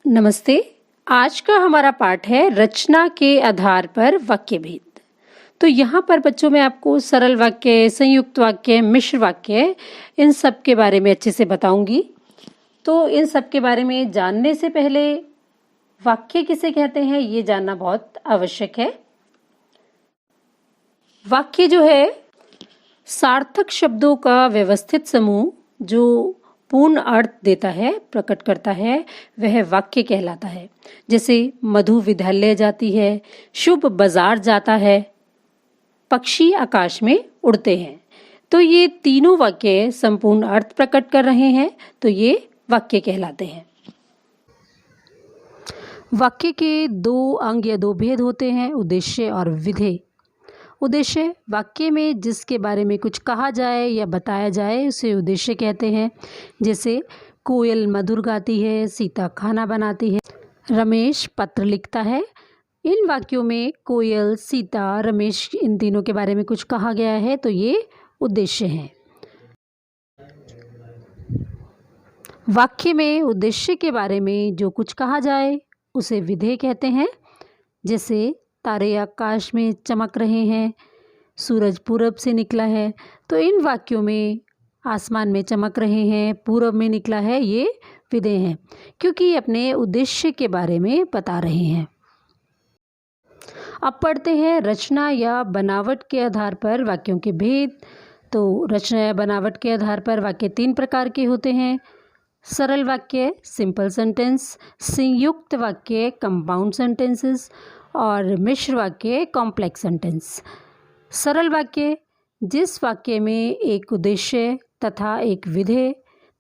नमस्ते। आज का हमारा पाठ है रचना के आधार पर वाक्य भेद। तो यहाँ पर बच्चों मैं आपको सरल वाक्य, संयुक्त वाक्य, मिश्र वाक्य इन सब के बारे में अच्छे से बताऊंगी। तो इन सब के बारे में जानने से पहले वाक्य किसे कहते हैं ये जानना बहुत आवश्यक है। वाक्य जो है सार्थक शब्दों का व्यवस्थित समूह जो पूर्ण अर्थ देता है, प्रकट करता है, वह वाक्य कहलाता है। जैसे मधु विद्यालय जाती है, शुभ बाजार जाता है, पक्षी आकाश में उड़ते हैं। तो ये तीनों वाक्य संपूर्ण अर्थ प्रकट कर रहे हैं, तो ये वाक्य कहलाते हैं। वाक्य के दो अंग या दो भेद होते हैं, उद्देश्य और विधेय। उद्देश्य वाक्य में जिसके बारे में कुछ कहा जाए या बताया जाए उसे उद्देश्य कहते हैं। जैसे कोयल मधुर गाती है, सीता खाना बनाती है, रमेश पत्र लिखता है। इन वाक्यों में कोयल, सीता, रमेश इन तीनों के बारे में कुछ कहा गया है, तो ये उद्देश्य हैं। वाक्य में उद्देश्य के बारे में जो कुछ कहा जाए उसे विधेय कहते हैं। जैसे तारे आकाश में चमक रहे हैं, सूरज पूरब से निकला है। तो इन वाक्यों में आसमान में चमक रहे हैं, पूरब में निकला है, ये विधेय हैं क्योंकि अपने उद्देश्य के बारे में बता रहे हैं। अब पढ़ते हैं रचना या बनावट के आधार पर वाक्यों के भेद। तो रचना या बनावट के आधार पर वाक्य 3 प्रकार के होते हैं। सरल वाक्य सिंपल सेंटेंस, संयुक्त वाक्य कंपाउंड सेंटेंसेस और मिश्र वाक्य कॉम्प्लेक्स सेंटेंस। सरल वाक्य जिस वाक्य में एक उद्देश्य तथा एक विधेय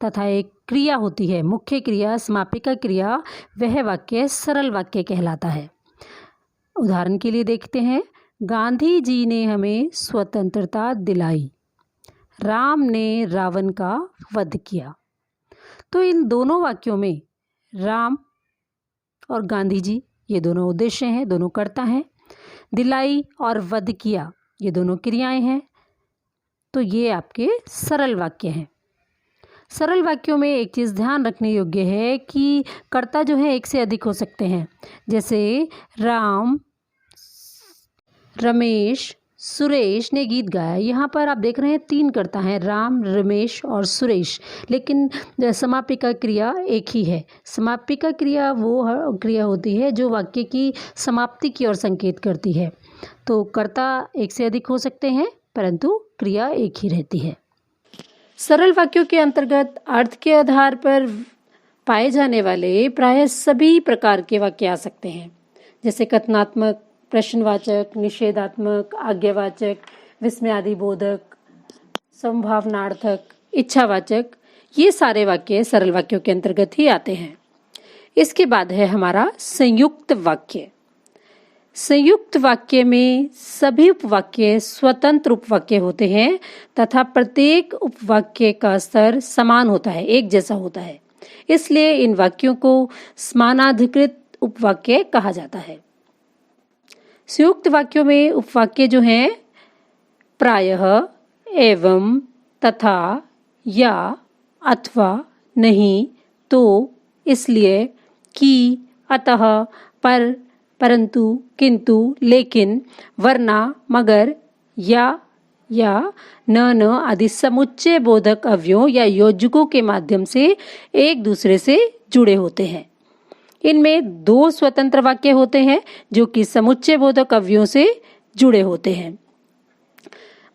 तथा एक क्रिया होती है, मुख्य क्रिया, समापिका क्रिया, वह वाक्य सरल वाक्य कहलाता है। उदाहरण के लिए देखते हैं, गांधी जी ने हमें स्वतंत्रता दिलाई, राम ने रावण का वध किया। तो इन दोनों वाक्यों में राम और गांधी जी ये दोनों उद्देश्य हैं, दोनों कर्ता हैं। दिलाई और वध किया ये दोनों क्रियाएं हैं। तो ये आपके सरल वाक्य हैं। सरल वाक्यों में एक चीज़ ध्यान रखने योग्य है कि कर्ता जो है एक से अधिक हो सकते हैं। जैसे राम, रमेश, सुरेश ने गीत गाया। यहाँ पर आप देख रहे हैं 3 कर्ता हैं, राम, रमेश और सुरेश, लेकिन समापिका क्रिया एक ही है। समापिका क्रिया वो क्रिया होती है जो वाक्य की समाप्ति की ओर संकेत करती है। तो कर्ता एक से अधिक हो सकते हैं परंतु क्रिया एक ही रहती है। सरल वाक्यों के अंतर्गत अर्थ के आधार पर पाए जाने वाले प्रायः सभी प्रकार के वाक्य आ सकते हैं। जैसे कथनात्मक, प्रश्नवाचक, निषेधात्मक, आज्ञावाचक, विस्मयादिबोधक, संभावनार्थक, इच्छावाचक, ये सारे वाक्य सरल वाक्यों के अंतर्गत ही आते हैं। इसके बाद है हमारा संयुक्त वाक्य। संयुक्त वाक्य में सभी उपवाक्य स्वतंत्र उपवाक्य होते हैं तथा प्रत्येक उपवाक्य का स्तर समान होता है, एक जैसा होता है। इसलिए इन वाक्यों को समानाधिकृत उपवाक्य कहा जाता है। संयुक्त वाक्यों में उपवाक्य जो हैं प्रायः, एवं, तथा, या, अथवा, नहीं, तो, इसलिए, कि, अतः, पर, परंतु, किंतु, लेकिन, वरना, मगर, या न आदि समुच्चय बोधक अवयवों या योजकों के माध्यम से एक दूसरे से जुड़े होते हैं। इनमें 2 स्वतंत्र वाक्य होते हैं जो कि समुच्चय बोधक अवयवों से जुड़े होते हैं।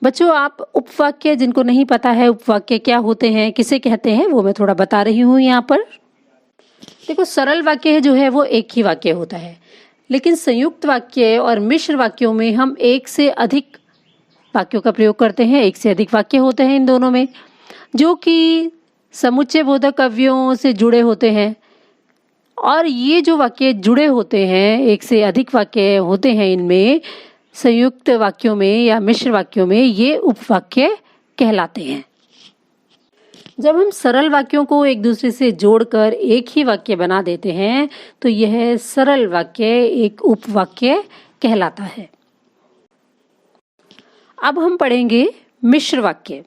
बच्चों आप उपवाक्य, जिनको नहीं पता है उपवाक्य क्या होते हैं, किसे कहते हैं, वो मैं थोड़ा बता रही हूँ यहाँ पर। देखो सरल वाक्य जो है वो एक ही वाक्य होता है, लेकिन संयुक्त वाक्य और मिश्र वाक्यों में हम एक से अधिक वाक्यों का प्रयोग करते हैं। एक से अधिक वाक्य होते हैं इन दोनों में जो कि समुच्चय बोधक अवयवों से जुड़े होते हैं। और ये जो वाक्य जुड़े होते हैं, एक से अधिक वाक्य होते हैं इनमें, संयुक्त वाक्यों में या मिश्र वाक्यों में, ये उपवाक्य कहलाते हैं। जब हम सरल वाक्यों को एक दूसरे से जोड़कर एक ही वाक्य बना देते हैं तो यह सरल वाक्य एक उपवाक्य कहलाता है। अब हम पढ़ेंगे मिश्र वाक्य।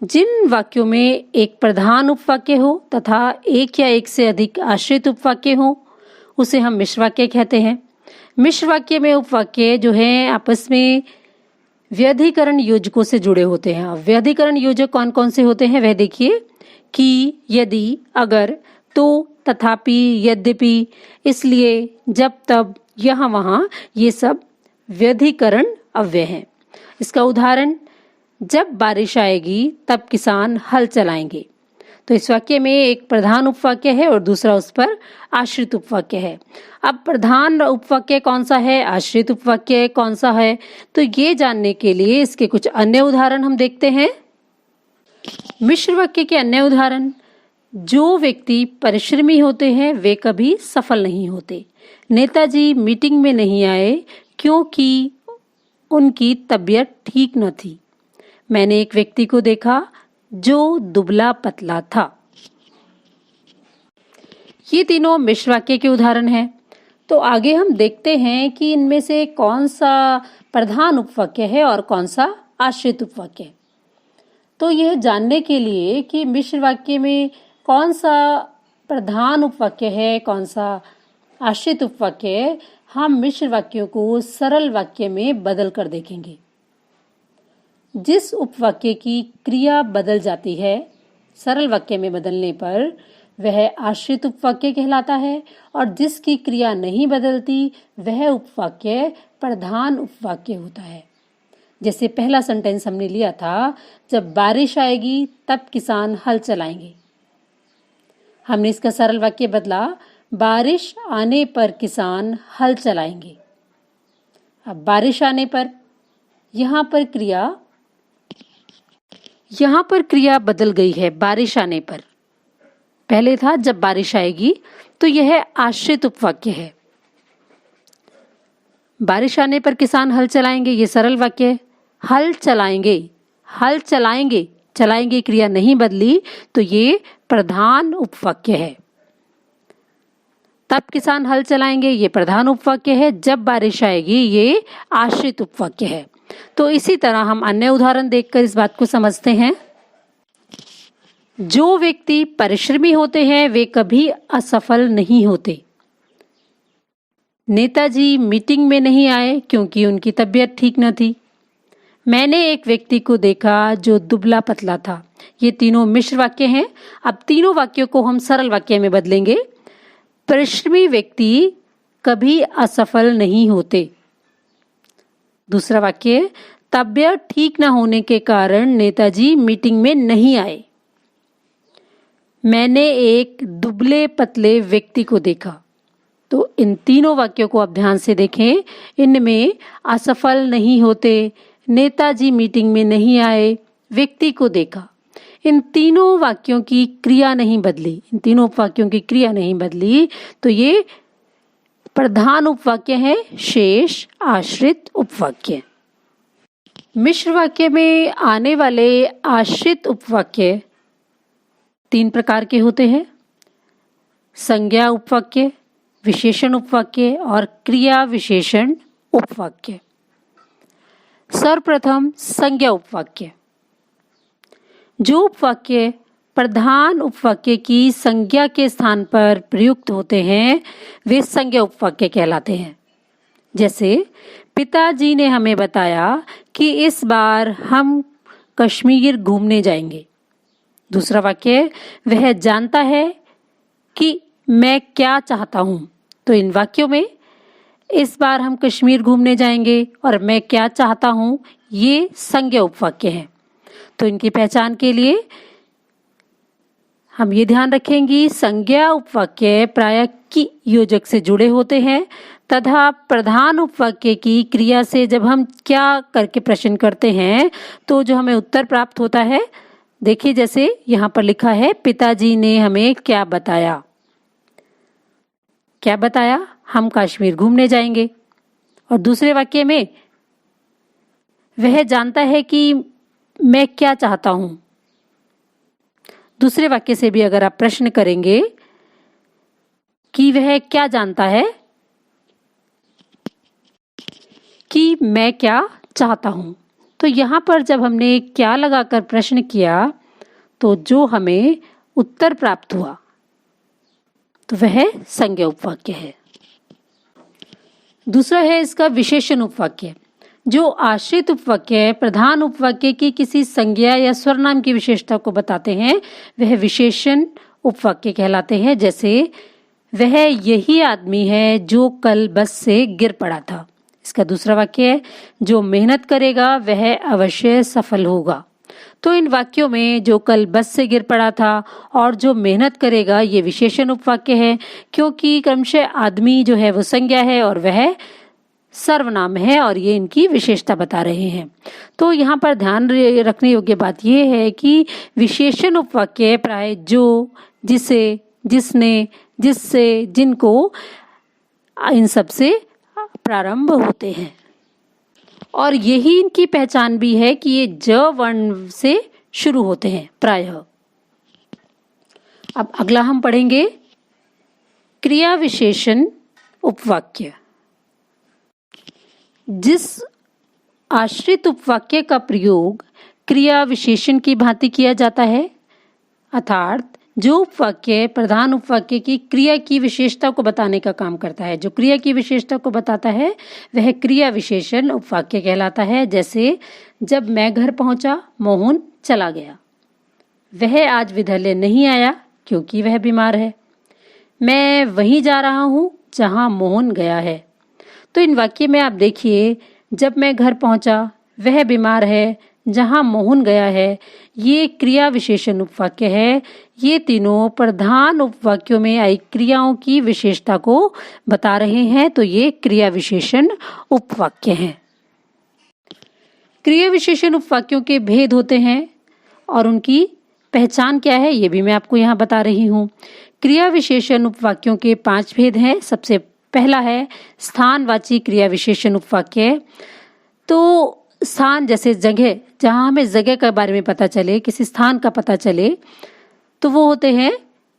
जिन वाक्यों में एक प्रधान उपवाक्य हो तथा एक या एक से अधिक आश्रित उपवाक्य हो उसे हम मिश्र वाक्य कहते हैं। मिश्र वाक्य में उपवाक्य जो है आपस में व्यधिकरण योजकों से जुड़े होते हैं। व्यधिकरण योजक कौन कौन से होते हैं वह देखिए, कि, यदि, अगर, तो, तथापि, यद्यपि, इसलिए, जब तब, यहाँ वहाँ, ये सब व्यधिकरण अव्यय हैं। इसका उदाहरण, जब बारिश आएगी तब किसान हल चलाएंगे। तो इस वाक्य में एक प्रधान उपवाक्य है और दूसरा उस पर आश्रित उपवाक्य है। अब प्रधान उपवाक्य कौन सा है, आश्रित उपवाक्य कौन सा है, तो ये जानने के लिए इसके कुछ अन्य उदाहरण हम देखते हैं। मिश्र वाक्य के अन्य उदाहरण, जो व्यक्ति परिश्रमी होते हैं वे कभी सफल नहीं होते। नेताजी मीटिंग में नहीं आए क्योंकि उनकी तबीयत ठीक न थी। मैंने एक व्यक्ति को देखा जो दुबला पतला था। ये तीनों मिश्र वाक्य के उदाहरण हैं। तो आगे हम देखते हैं कि इनमें से कौन सा प्रधान उपवाक्य है और कौन सा आश्रित उपवाक्य है। तो यह जानने के लिए कि मिश्र वाक्य में कौन सा प्रधान उपवाक्य है, कौन सा आश्रित उपवाक्य है, हम मिश्र वाक्यों को सरल वाक्य में बदल कर देखेंगे। जिस उपवाक्य की क्रिया बदल जाती है सरल वाक्य में बदलने पर वह आश्रित उपवाक्य कहलाता है और जिसकी क्रिया नहीं बदलती वह उपवाक्य प्रधान उपवाक्य होता है। जैसे पहला सेंटेंस हमने लिया था, जब बारिश आएगी तब किसान हल चलाएंगे। हमने इसका सरल वाक्य बदला, बारिश आने पर किसान हल चलाएंगे। अब बारिश आने पर यहाँ पर क्रिया बदल गई है। बारिश आने पर पहले था जब बारिश आएगी, तो यह आश्रित उपवाक्य है। बारिश आने पर किसान हल चलाएंगे, ये सरल वाक्य है। हल चलाएंगे, चलाएंगे क्रिया नहीं बदली, तो ये प्रधान उपवाक्य है। तब किसान हल चलाएंगे, ये प्रधान उपवाक्य है। जब बारिश आएगी, ये आश्रित उपवाक्य है। तो इसी तरह हम अन्य उदाहरण देखकर इस बात को समझते हैं। जो व्यक्ति परिश्रमी होते हैं वे कभी असफल नहीं होते। नेताजी मीटिंग में नहीं आए क्योंकि उनकी तबीयत ठीक न थी। मैंने एक व्यक्ति को देखा जो दुबला पतला था। ये तीनों मिश्र वाक्य हैं। अब तीनों वाक्यों को हम सरल वाक्य में बदलेंगे। परिश्रमी व्यक्ति कभी असफल नहीं होते। दूसरा वाक्य, तबीयत ठीक न होने के कारण नेताजी मीटिंग में नहीं आए। मैंने एक दुबले पतले व्यक्ति को देखा। तो इन तीनों वाक्यों को आप ध्यान से देखें। इनमें असफल नहीं होते, नेताजी मीटिंग में नहीं आए, व्यक्ति को देखा, इन तीनों वाक्यों की क्रिया नहीं बदली, इन तीनों उपवाक्यों की क्रिया नहीं बदली, तो ये प्रधान उपवाक्य है, शेष आश्रित उपवाक्य। मिश्र वाक्य में आने वाले आश्रित उपवाक्य तीन प्रकार के होते हैं: संज्ञा उपवाक्य, विशेषण उपवाक्य और क्रिया विशेषण उपवाक्य। सर्वप्रथम संज्ञा उपवाक्य। जो उपवाक्य प्रधान उपवाक्य की संज्ञा के स्थान पर प्रयुक्त होते हैं वे संज्ञा उपवाक्य कहलाते हैं। जैसे, पिताजी ने हमें बताया कि इस बार हम कश्मीर घूमने जाएंगे। दूसरा वाक्य, वह जानता है कि मैं क्या चाहता हूँ। तो इन वाक्यों में इस बार हम कश्मीर घूमने जाएंगे और मैं क्या चाहता हूँ, ये संज्ञा उपवाक्य है। तो इनकी पहचान के लिए हम ये ध्यान रखेंगे, संज्ञा उपवाक्य प्रायः की योजक से जुड़े होते हैं तथा प्रधान उपवाक्य की क्रिया से जब हम क्या करके प्रश्न करते हैं तो जो हमें उत्तर प्राप्त होता है, देखिए जैसे यहाँ पर लिखा है, पिताजी ने हमें क्या बताया। क्या बताया? हम कश्मीर घूमने जाएंगे। और दूसरे वाक्य में वह जानता है कि मैं क्या चाहता हूं। दूसरे वाक्य से भी अगर आप प्रश्न करेंगे कि वह क्या जानता है कि मैं क्या चाहता हूं, तो यहाँ पर जब हमने क्या लगाकर प्रश्न किया तो जो हमें उत्तर प्राप्त हुआ तो वह संज्ञा उपवाक्य है। दूसरा है इसका विशेषण उपवाक्य। जो आश्रित उपवाक्य प्रधान उपवाक्य की किसी संज्ञा या स्वरनाम की विशेषता को बताते हैं वह विशेषण उपवाक्य कहलाते हैं। जैसे वह यही आदमी है जो कल बस से गिर पड़ा था। इसका दूसरा वाक्य है जो मेहनत करेगा वह अवश्य सफल होगा। तो इन वाक्यों में जो कल बस से गिर पड़ा था और जो मेहनत करेगा ये विशेषण उपवाक्य है, क्योंकि क्रमशः आदमी जो है वो संज्ञा है और वह सर्वनाम है और ये इनकी विशेषता बता रहे हैं। तो यहाँ पर ध्यान रखने योग्य बात यह है कि विशेषण उपवाक्य प्राय जो, जिसे, जिसने, जिससे, जिनको, इन सब से प्रारंभ होते हैं और यही इनकी पहचान भी है कि ये ज वर्ण से शुरू होते हैं प्रायः। अब अगला हम पढ़ेंगे क्रिया विशेषण उपवाक्य। जिस आश्रित उपवाक्य का प्रयोग क्रिया विशेषण की भांति किया जाता है, अर्थात जो उपवाक्य प्रधान उपवाक्य की क्रिया की विशेषता को बताने का काम करता है, जो क्रिया की विशेषता को बताता है वह क्रिया विशेषण उपवाक्य कहलाता है। जैसे जब मैं घर पहुंचा मोहन चला गया। वह आज विद्यालय नहीं आया क्योंकि वह बीमार है। मैं वहीं जा रहा हूं जहां मोहन गया है। तो इन वाक्य में आप देखिए, जब मैं घर पहुंचा, वह बीमार है, जहां मोहन गया है, ये क्रिया विशेषण उपवाक्य है। ये तीनों प्रधान उपवाक्यों में आई क्रियाओं की विशेषता को बता रहे हैं, तो ये क्रिया विशेषण उपवाक्य हैं। क्रिया विशेषण उपवाक्यों के भेद होते हैं और उनकी पहचान क्या है ये भी मैं आपको यहाँ बता रही हूँ। क्रिया विशेषण उपवाक्यों के 5 भेद हैं। सबसे पहला है स्थानवाची क्रिया विशेषण उपवाक्य। तो स्थान जैसे जगह, जहाँ हमें जगह के बारे में पता चले, किसी स्थान का पता चले, तो वो होते हैं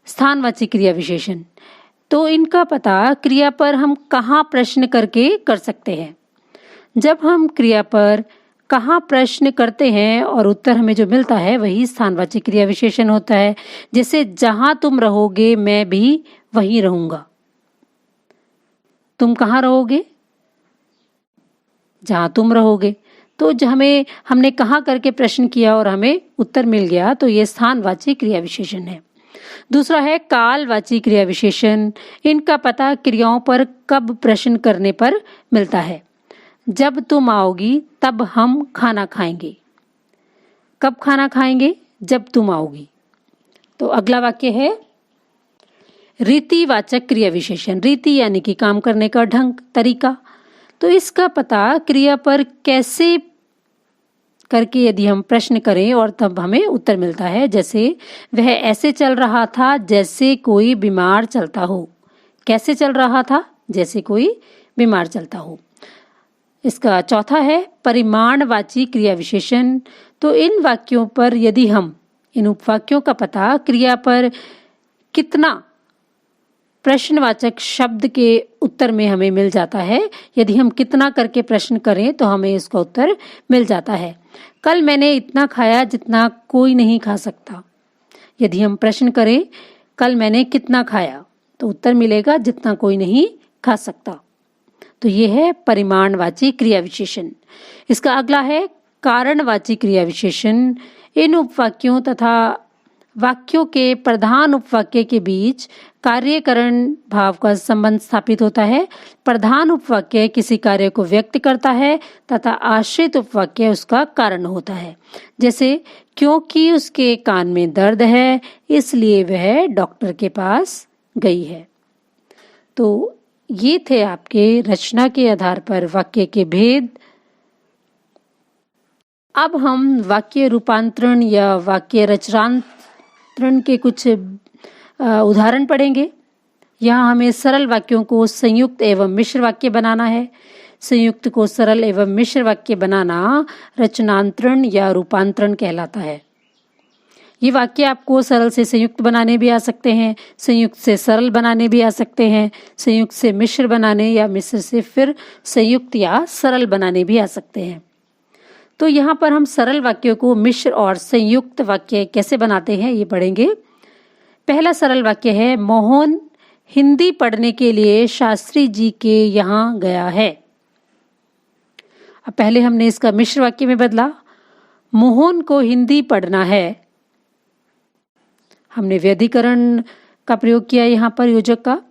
स्थानवाची क्रिया विशेषण। तो इनका पता क्रिया पर हम कहाँ प्रश्न करके कर सकते हैं। जब हम क्रिया पर कहाँ प्रश्न करते हैं और उत्तर हमें जो मिलता है वही स्थानवाची क्रिया विशेषण होता है। जैसे जहाँ तुम रहोगे मैं भी वहीं रहूंगा। तुम कहाँ रहोगे? जहाँ तुम रहोगे। तो हमने कहाँ करके प्रश्न किया और हमें उत्तर मिल गया, तो ये स्थानवाची क्रिया विशेषण है। दूसरा है कालवाची क्रिया विशेषण। इनका पता क्रियाओं पर कब प्रश्न करने पर मिलता है। जब तुम आओगी तब हम खाना खाएंगे। कब खाना खाएंगे? जब तुम आओगी। तो अगला वाक्य है रीतिवाचक क्रिया विशेषण। रीति यानी कि काम करने का ढंग, तरीका। तो इसका पता क्रिया पर कैसे करके यदि हम प्रश्न करें और तब हमें उत्तर मिलता है। जैसे वह ऐसे चल रहा था जैसे कोई बीमार चलता हो। कैसे चल रहा था? जैसे कोई बीमार चलता हो। इसका चौथा है परिमाणवाची क्रिया विशेषण। तो इन वाक्यों पर यदि हम इन उपवाक्यों का पता क्रिया पर कितना प्रश्नवाचक शब्द के उत्तर में हमें मिल जाता है। यदि हम कितना करके प्रश्न करें तो हमें इसका उत्तर मिल जाता है। कल मैंने इतना खाया जितना कोई नहीं खा सकता। यदि हम प्रश्न करें कल मैंने कितना खाया, तो उत्तर मिलेगा जितना कोई नहीं खा सकता। तो ये है परिमाणवाची क्रिया विशेषण। इसका अगला है कारणवाची क्रिया विशेषण। इन उपवाक्यों तथा वाक्यों के प्रधान उपवाक्य के बीच कार्यकरण भाव का संबंध स्थापित होता है। प्रधान उपवाक्य किसी कार्य को व्यक्त करता है तथा आश्रित उपवाक्य उसका कारण होता है। जैसे क्योंकि उसके कान में दर्द है इसलिए वह डॉक्टर के पास गई है। तो ये थे आपके रचना के आधार पर वाक्य के भेद। अब हम वाक्य रूपांतरण या वाक्य रचनांतरण के कुछ उदाहरण पढ़ेंगे। यहाँ हमें सरल वाक्यों को संयुक्त एवं मिश्र वाक्य बनाना है। संयुक्त को सरल एवं मिश्र वाक्य बनाना रचनांतरण या रूपांतरण कहलाता है। ये वाक्य आपको सरल से संयुक्त बनाने भी आ सकते हैं, संयुक्त से सरल बनाने भी आ सकते हैं, संयुक्त से मिश्र बनाने या मिश्र से फिर संयुक्त या सरल बनाने भी आ सकते हैं। तो यहाँ पर हम सरल वाक्यों को मिश्र और संयुक्त वाक्य कैसे बनाते हैं ये पढ़ेंगे। पहला सरल वाक्य है, मोहन हिंदी पढ़ने के लिए शास्त्री जी के यहाँ गया है। अब पहले हमने इसका मिश्र वाक्य में बदला, मोहन को हिंदी पढ़ना है। हमने व्यधिकरण का प्रयोग किया यहाँ पर योजक का,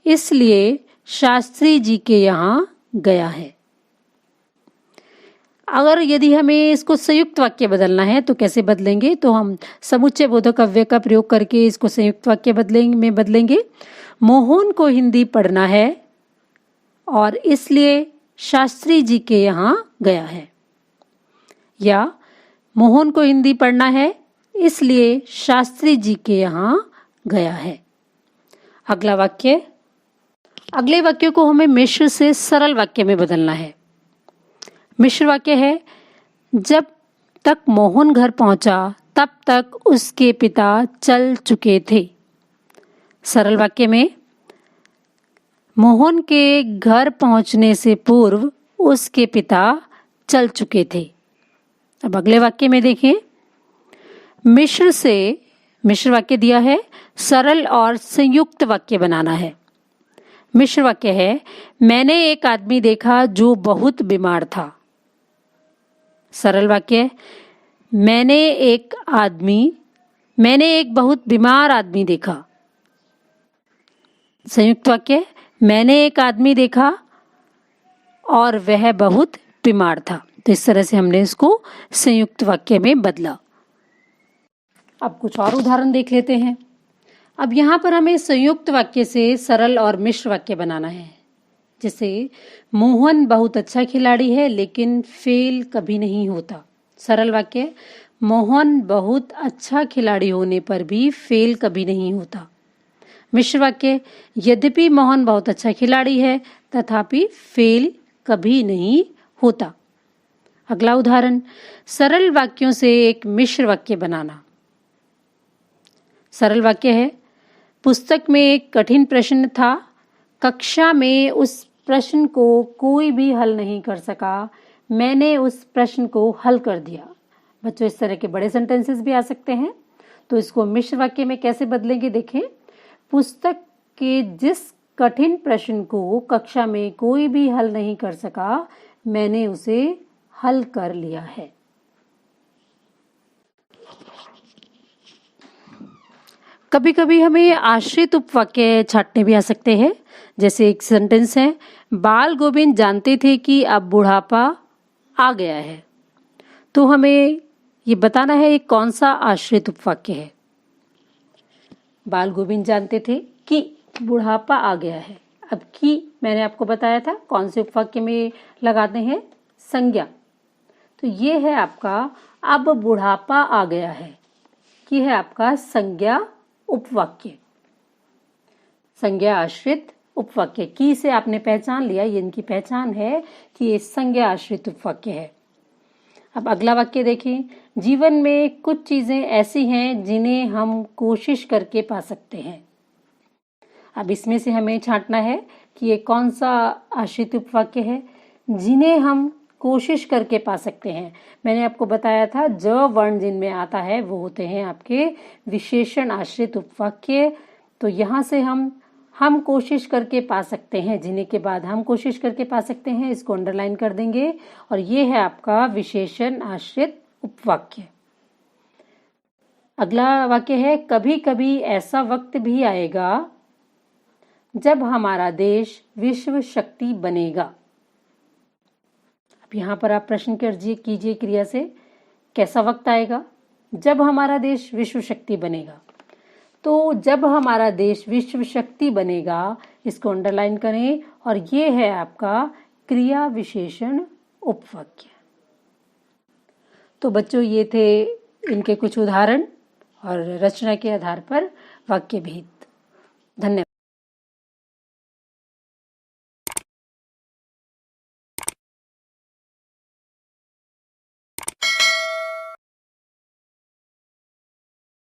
इसलिए शास्त्री जी के यहाँ गया है। अगर यदि हमें इसको संयुक्त वाक्य बदलना है तो कैसे बदलेंगे, तो हम समुच्चय बोधक अव्यय का प्रयोग करके इसको संयुक्त वाक्य बदलेंगे। मोहन को हिंदी पढ़ना है और इसलिए शास्त्री जी के यहाँ गया है, या मोहन को हिंदी पढ़ना है इसलिए शास्त्री जी के यहाँ गया है। अगला वाक्य, अगले वाक्य को हमें मिश्र से सरल वाक्य में बदलना है। मिश्र वाक्य है, जब तक मोहन घर पहुंचा तब तक उसके पिता चल चुके थे। सरल वाक्य में, मोहन के घर पहुंचने से पूर्व उसके पिता चल चुके थे। अब अगले वाक्य में देखें, मिश्र वाक्य दिया है, सरल और संयुक्त वाक्य बनाना है। मिश्र वाक्य है, मैंने एक आदमी देखा जो बहुत बीमार था। सरल वाक्य, मैंने एक बहुत बीमार आदमी देखा। संयुक्त वाक्य, मैंने एक आदमी देखा और वह बहुत बीमार था। तो इस तरह से हमने इसको संयुक्त वाक्य में बदला। अब कुछ और उदाहरण देख लेते हैं। अब यहाँ पर हमें संयुक्त वाक्य से सरल और मिश्र वाक्य बनाना है। जैसे, मोहन बहुत अच्छा खिलाड़ी है लेकिन फेल कभी नहीं होता। सरल वाक्य, मोहन बहुत अच्छा खिलाड़ी होने पर भी फेल कभी नहीं होता। मिश्र वाक्य, यद्यपि मोहन बहुत अच्छा खिलाड़ी है तथापि फेल कभी नहीं होता। अगला उदाहरण, सरल वाक्यों से एक मिश्र वाक्य बनाना। सरल वाक्य है, पुस्तक में एक कठिन प्रश्न था, कक्षा में उस प्रश्न को कोई भी हल नहीं कर सका, मैंने उस प्रश्न को हल कर दिया। बच्चों, इस तरह के बड़े सेंटेंसेस भी आ सकते हैं। तो इसको मिश्र वाक्य में कैसे बदलेंगे देखें, पुस्तक के जिस कठिन प्रश्न को कक्षा में कोई भी हल नहीं कर सका, मैंने उसे हल कर लिया है। कभी कभी हमें आश्रित उपवाक्य छांटने भी आ सकते हैं। जैसे एक सेंटेंस है, बाल गोविंद जानते थे कि अब बुढ़ापा आ गया है। तो हमें ये बताना है ये कौन सा आश्रित उपवाक्य है। बाल गोविंद जानते थे कि बुढ़ापा आ गया है। अब कि मैंने आपको बताया था कौन से उपवाक्य में लगाते हैं, संज्ञा। तो ये है आपका अब बुढ़ापा आ गया है, कि है आपका संज्ञा उपवाक्य, संज्ञा आश्रित उपवाक्य। की से आपने पहचान लिया, ये इनकी पहचान है कि ये संज्ञा आश्रित उपवाक्य है। अब अगला वाक्य देखें, जीवन में कुछ चीजें ऐसी हैं जिन्हें हम कोशिश करके पा सकते हैं। अब इसमें से हमें छांटना है कि ये कौन सा आश्रित उपवाक्य है, जिन्हें हम कोशिश करके पा सकते हैं। मैंने आपको बताया था ज वर्ण जिनमें आता है वो होते हैं आपके विशेषण आश्रित उपवाक्य। तो यहाँ से हम कोशिश करके पा सकते हैं, जिन्हें के बाद हम कोशिश करके पा सकते हैं, इसको अंडरलाइन कर देंगे और ये है आपका विशेषण आश्रित उपवाक्य। अगला वाक्य है, कभी कभी ऐसा वक्त भी आएगा जब हमारा देश विश्व शक्ति बनेगा। अब यहाँ पर आप प्रश्न कीजिए क्रिया से, कैसा वक्त आएगा, जब हमारा देश विश्व शक्ति बनेगा। तो जब हमारा देश विश्व शक्ति बनेगा, इसको अंडरलाइन करें और ये है आपका क्रिया विशेषण उपवाक्य। तो बच्चों, ये थे इनके कुछ उदाहरण और रचना के आधार पर वाक्य भेद। धन्यवाद।